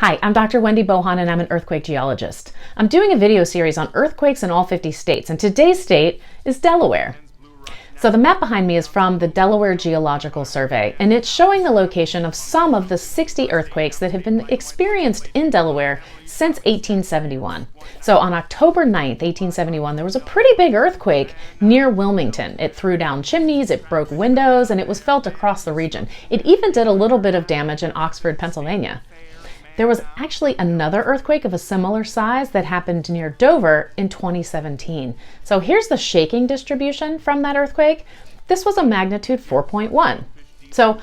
Hi, I'm Dr. Wendy Bohan and I'm an earthquake geologist. I'm doing a video series on earthquakes in all 50 states, and today's state is Delaware. So the map behind me is from the Delaware Geological Survey, and it's showing the location of some of the 60 earthquakes that have been experienced in Delaware since 1871. So on October 9th, 1871, there was a pretty big earthquake near Wilmington. It threw down chimneys, it broke windows, and it was felt across the region. It even did a little bit of damage in Oxford, Pennsylvania. There was actually another earthquake of a similar size that happened near Dover in 2017. So here's the shaking distribution from that earthquake. This was a magnitude 4.1. So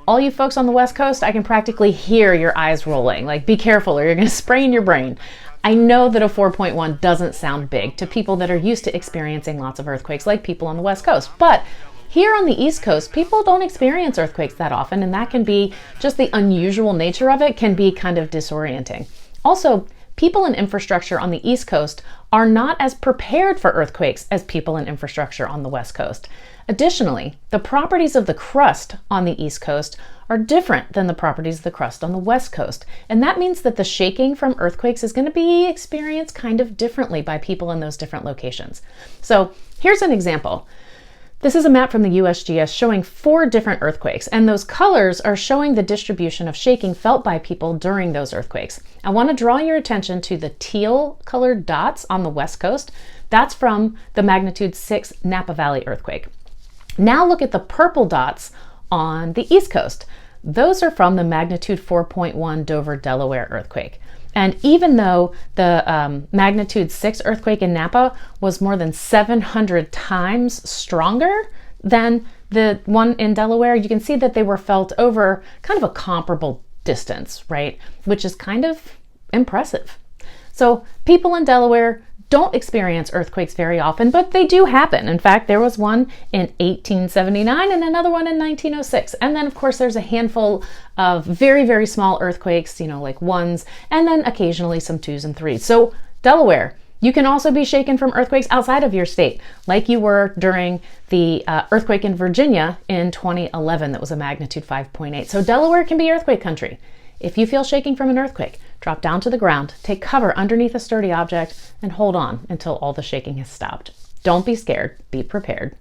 all you folks on the West Coast, I can practically hear your eyes rolling. Like, be careful or you're going to sprain your brain. I know that a 4.1 doesn't sound big to people that are used to experiencing lots of earthquakes, like people on the West Coast, but here on the East Coast, people don't experience earthquakes that often, and that can be just the unusual nature of it can be kind of disorienting. Also, people and infrastructure on the East Coast are not as prepared for earthquakes as people and infrastructure on the West Coast. Additionally, the properties of the crust on the East Coast are different than the properties of the crust on the West Coast. And that means that the shaking from earthquakes is going to be experienced kind of differently by people in those different locations. So here's an example. This is a map from the USGS showing 4 different earthquakes, and those colors are showing the distribution of shaking felt by people during those earthquakes. I want to draw your attention to the teal colored dots on the West Coast. That's from the magnitude 6 Napa Valley earthquake. Now look at the purple dots on the East Coast. Those are from the magnitude 4.1 Dover, Delaware earthquake. And even though the magnitude 6 earthquake in Napa was more than 700 times stronger than the one in Delaware, you can see that they were felt over kind of a comparable distance, right? Which is kind of impressive. So people in Delaware don't experience earthquakes very often, but they do happen. In fact, there was one in 1879 and another one in 1906. And then, of course, there's a handful of very, very small earthquakes, like 1s, and then occasionally some 2s and 3s. So Delaware, you can also be shaken from earthquakes outside of your state, like you were during the earthquake in Virginia in 2011 that was a magnitude 5.8. So Delaware can be earthquake country. If you feel shaking from an earthquake, drop down to the ground, take cover underneath a sturdy object, and hold on until all the shaking has stopped. Don't be scared, be prepared.